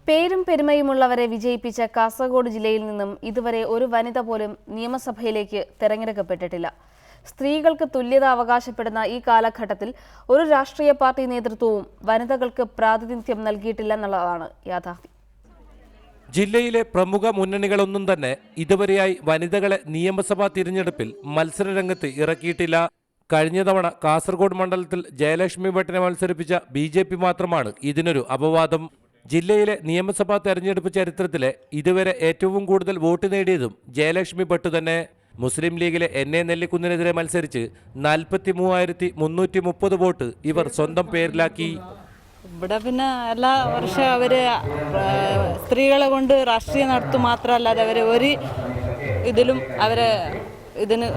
പേരും പെരുമയുമുള്ളവരെ വിജയിപ്പിച്ച കാസർഗോഡ് ജില്ലയിൽ നിന്നും ഇതുവരെ ഒരു വനിത പോലും നിയമസഭയിലേക്ക് തെരഞ്ഞെടുക്കപ്പെട്ടിട്ടില്ല. സ്ത്രീകൾക്ക് തുല്യത അവകാശപ്പെടുന്ന ഈ കാലഘട്ടത്തിൽ ഒരു രാഷ്ട്രീയ പാർട്ടി നേതൃത്വവും വനിതകൾക്ക് പ്രാതിനിധ്യം നൽകിയിട്ടില്ലെന്നുള്ളതാണ് യാഥാർത്ഥ്യം. ജില്ലയിലെ പ്രമുഖ മുന്നണികളൊന്നും തന്നെ ഇതുവരെയായി വനിതകളെ നിയമസഭാ തിരഞ്ഞെടുപ്പിൽ മത്സരരംഗത്ത് ഇറക്കിയിട്ടില്ല. കഴിഞ്ഞ തവണ കാസർഗോഡ് മണ്ഡലത്തിൽ ജയലക്ഷ്മി ഭട്ടിനെ മത്സരിപ്പിച്ച BJP മാത്രമാണ് ഇതിനൊരു അപവാദം. ജില്ലയിലെ നിയമസഭാ തെരഞ്ഞെടുപ്പ് ചരിത്രത്തിലെ ഇതുവരെ ഏറ്റവും കൂടുതൽ വോട്ട് നേടിയതും ജയലക്ഷ്മി ഭട്ട് തന്നെ. മുസ്ലിം ലീഗിലെ NA നെല്ലിക്കുന്നിനെതിരെ മത്സരിച്ച് 43,330 വോട്ട് ഇവർ സ്വന്തം പേരിലാക്കി. ഇവിടെ പിന്നെ എല്ലാ വർഷവും അവര് സ്ത്രീകളെ കൊണ്ട് രാഷ്ട്രീയം നടത്തും മാത്രമല്ലാതെ അവരെ ഒരു ഇതിലും അവരെ ഇതിന്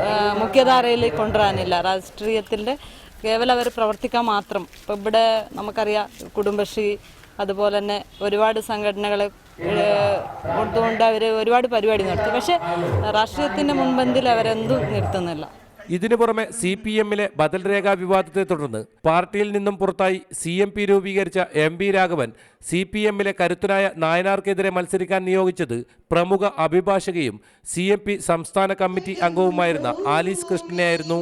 മുഖ്യധാരയിൽ കൊണ്ടുവരാനില്ല. രാഷ്ട്രീയത്തിൻ്റെ കേവലം അവർ പ്രവർത്തിക്കാൻ മാത്രം. ഇപ്പം ഇവിടെ നമുക്കറിയാം കുടുംബശ്രീ അതുപോലെ തന്നെ ഒരുപാട് സംഘടനകളെ കൊടുത്തുകൊണ്ട് അവർ ഒരുപാട് പരിപാടി നടത്തി. പക്ഷേ രാഷ്ട്രീയത്തിൻ്റെ മുൻപന്തിൽ അവരെന്തും നിർത്തുന്നില്ല. ഇതിനു പുറമെ CPM-ലെ ബദൽ രേഖാ വിവാദത്തെ തുടർന്ന് പാർട്ടിയിൽ നിന്നും പുറത്തായി CMP രൂപീകരിച്ച MB രാഘവൻ CPM-ലെ കരുത്തനായ നായനാർക്കെതിരെ മത്സരിക്കാൻ നിയോഗിച്ചത് പ്രമുഖ അഭിഭാഷകയും CMP സംസ്ഥാന കമ്മിറ്റി അംഗവുമായിരുന്ന ആലീസ് കൃഷ്ണനെയായിരുന്നു.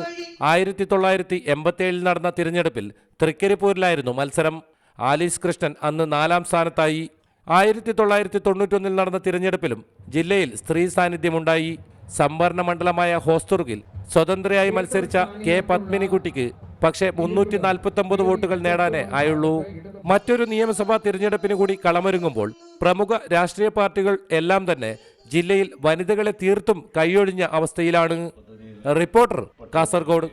1987 നടന്ന തിരഞ്ഞെടുപ്പിൽ തൃക്കരിപ്പൂരിലായിരുന്നു മത്സരം. ആലീസ് കൃഷ്ണൻ അന്ന് 4ാം സ്ഥാനത്തായി. 1991 നടന്ന തിരഞ്ഞെടുപ്പിലും ജില്ലയിൽ സ്ത്രീ സാന്നിധ്യമുണ്ടായി. സംവരണ മണ്ഡലമായ ഹോസ്ദുർഗിൽ സ്വതന്ത്രയായി മത്സരിച്ച K പത്മിനിക്കുട്ടിക്ക് പക്ഷേ 349 വോട്ടുകൾ നേടാനേ ആയുള്ളൂ. മറ്റൊരു നിയമസഭാ തിരഞ്ഞെടുപ്പിന് കൂടി കളമൊരുങ്ങുമ്പോൾ പ്രമുഖ രാഷ്ട്രീയ പാർട്ടികൾ എല്ലാം തന്നെ ജില്ലയിൽ വനിതകളെ തീർത്തും കൈയൊഴിഞ്ഞ അവസ്ഥയിലാണ്. റിപ്പോർട്ടർ, കാസർഗോഡ്.